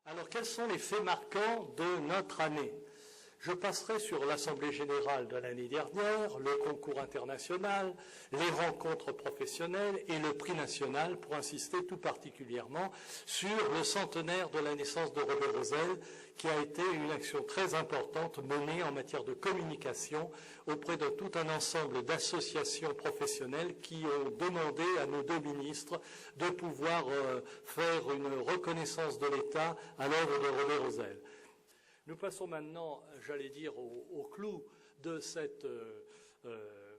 Alors, quels sont les faits marquants de notre année? Je passerai sur l'Assemblée générale de l'année dernière, le concours international, les rencontres professionnelles et le prix national, pour insister tout particulièrement sur le centenaire de la naissance de Robert Rosel, qui a été une action très importante menée en matière de communication auprès de tout un ensemble d'associations professionnelles qui ont demandé à nos deux ministres de pouvoir faire une reconnaissance de l'État à l'œuvre de Robert Rosel. Nous passons maintenant, j'allais dire, au clou de cette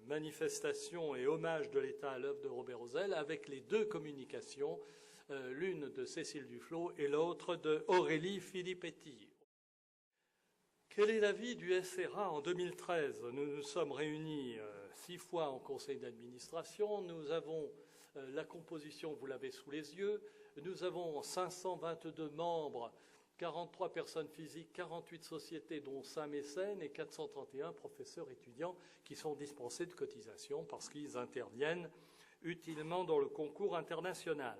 manifestation et hommage de l'État à l'œuvre de Robert Rosel avec les deux communications, l'une de Cécile Duflot et l'autre de Aurélie Filippetti. Quel est l'avis du SRA en 2013? Nous nous sommes réunis 6 fois en conseil d'administration. Nous avons la composition, vous l'avez sous les yeux. Nous avons 522 membres, 43 personnes physiques, 48 sociétés, dont 5 mécènes et 431 professeurs étudiants qui sont dispensés de cotisation parce qu'ils interviennent utilement dans le concours international.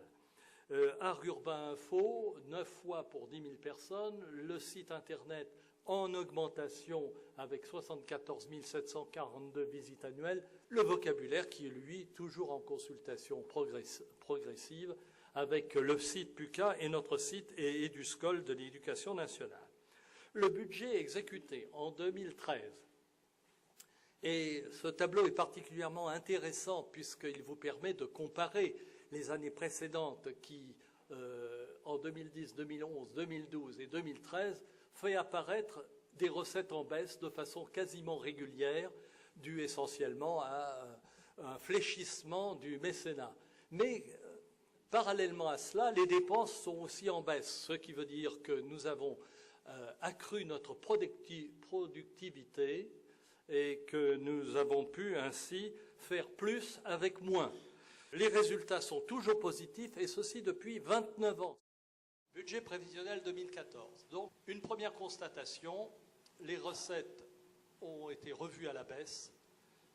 Art Urbain Info, 9 fois pour 10 000 personnes. Le site internet en augmentation avec 74 742 visites annuelles. Le vocabulaire qui est, lui, toujours en consultation progressive avec le site PUCA et notre site et EduScol de l'Éducation nationale. Le budget exécuté en 2013, et ce tableau est particulièrement intéressant puisqu'il vous permet de comparer les années précédentes qui, en 2010, 2011, 2012 et 2013, fait apparaître des recettes en baisse de façon quasiment régulière, due essentiellement à un fléchissement du mécénat. Mais parallèlement à cela, les dépenses sont aussi en baisse, ce qui veut dire que nous avons accru notre productivité et que nous avons pu ainsi faire plus avec moins. Les résultats sont toujours positifs et ceci depuis 29 ans. Budget prévisionnel 2014. Donc, une première constatation, les recettes ont été revues à la baisse,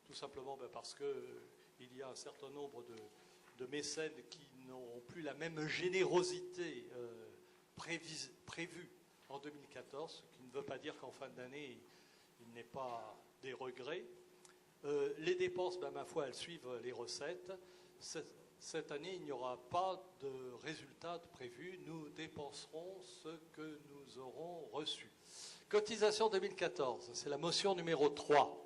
tout simplement parce qu'il y a un certain nombre de mécènes qui n'ont plus la même générosité prévue en 2014, ce qui ne veut pas dire qu'en fin d'année, il n'est pas des regrets. Les dépenses, ma foi, elles suivent les recettes. Cette année, il n'y aura pas de résultats prévus. Nous dépenserons ce que nous aurons reçu. Cotisation 2014, c'est la motion numéro 3.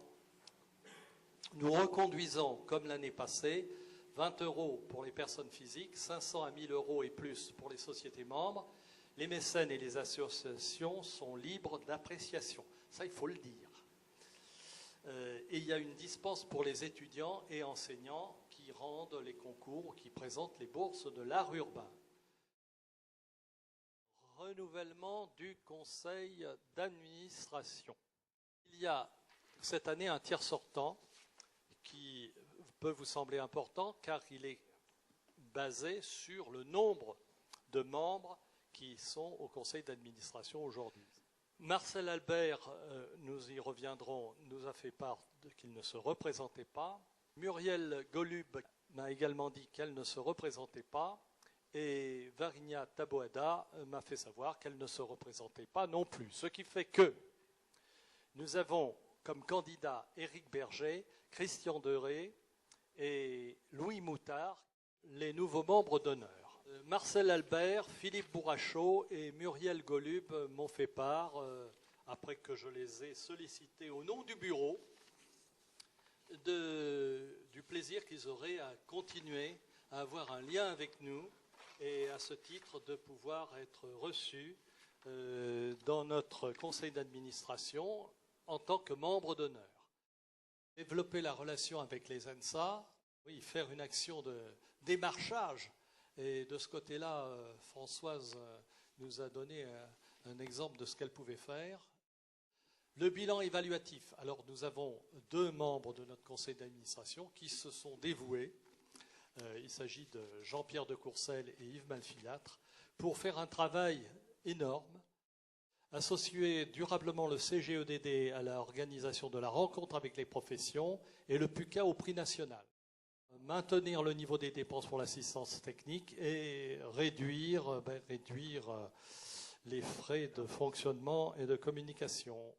Nous reconduisons, comme l'année passée, 20 € pour les personnes physiques, 500 à 1000 € et plus pour les sociétés membres. Les mécènes et les associations sont libres d'appréciation. Ça, il faut le dire. Et il y a une dispense pour les étudiants et enseignants qui rendent les concours, qui présentent les bourses de l'art urbain. Renouvellement du conseil d'administration. Il y a cette année un tiers sortant qui peut vous sembler important car il est basé sur le nombre de membres qui sont au conseil d'administration aujourd'hui. Marcel Albert, nous y reviendrons, nous a fait part qu'il ne se représentait pas. Muriel Golub m'a également dit qu'elle ne se représentait pas. Et Varinia Taboada m'a fait savoir qu'elle ne se représentait pas non plus. Ce qui fait que nous avons comme candidats Éric Berger, Christian Deré et Louis Moutard, les nouveaux membres d'honneur. Marcel Albert, Philippe Bourrachot et Muriel Golub m'ont fait part, après que je les ai sollicités au nom du bureau, du plaisir qu'ils auraient à continuer à avoir un lien avec nous et à ce titre de pouvoir être reçus dans notre conseil d'administration en tant que membre d'honneur. Développer la relation avec les ENSA, oui, faire une action de démarchage. Et de ce côté-là, Françoise nous a donné un exemple de ce qu'elle pouvait faire. Le bilan évaluatif. Alors, nous avons 2 membres de notre conseil d'administration qui se sont dévoués. Il s'agit de Jean-Pierre de Courcelles et Yves Malfilâtre pour faire un travail énorme, associer durablement le CGEDD à l'organisation de la rencontre avec les professions et le PUCA au prix national. Maintenir le niveau des dépenses pour l'assistance technique et réduire les frais de fonctionnement et de communication.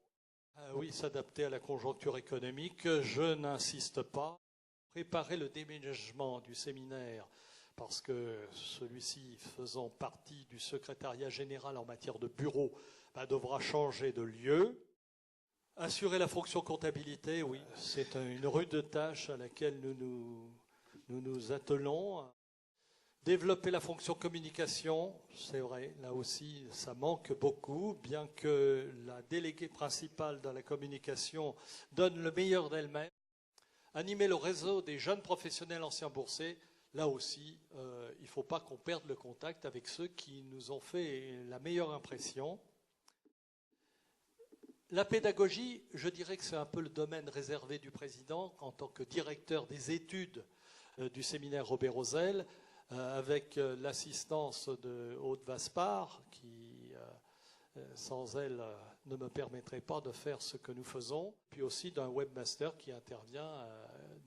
Oui, s'adapter à la conjoncture économique, je n'insiste pas. Préparer le déménagement du séminaire, parce que celui-ci, faisant partie du secrétariat général en matière de bureau, devra changer de lieu. Assurer la fonction comptabilité, oui, c'est une rude tâche à laquelle nous nous attelons. Développer la fonction communication, c'est vrai, là aussi ça manque beaucoup, bien que la déléguée principale dans la communication donne le meilleur d'elle-même. Animer le réseau des jeunes professionnels anciens boursiers, là aussi, il ne faut pas qu'on perde le contact avec ceux qui nous ont fait la meilleure impression. La pédagogie, je dirais que c'est un peu le domaine réservé du président en tant que directeur des études du séminaire Robert-Rosel, avec l'assistance de Aude Vaspart, qui, sans elle, ne me permettrait pas de faire ce que nous faisons, puis aussi d'un webmaster qui intervient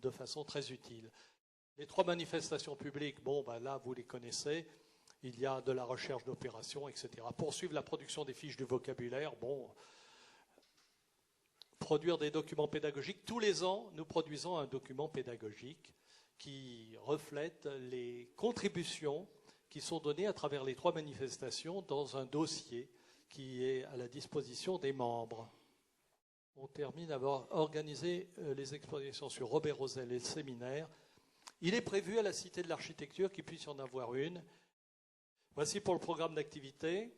de façon très utile. Les 3 manifestations publiques, là, vous les connaissez. Il y a de la recherche d'opérations, etc. Poursuivre la production des fiches du vocabulaire, produire des documents pédagogiques. Tous les ans, nous produisons un document pédagogique qui reflète les contributions qui sont données à travers les 3 manifestations dans un dossier qui est à la disposition des membres. On termine d'avoir organisé les expositions sur Robert-Rosel et le séminaire. Il est prévu à la Cité de l'Architecture qu'il puisse y en avoir une. Voici pour le programme d'activité.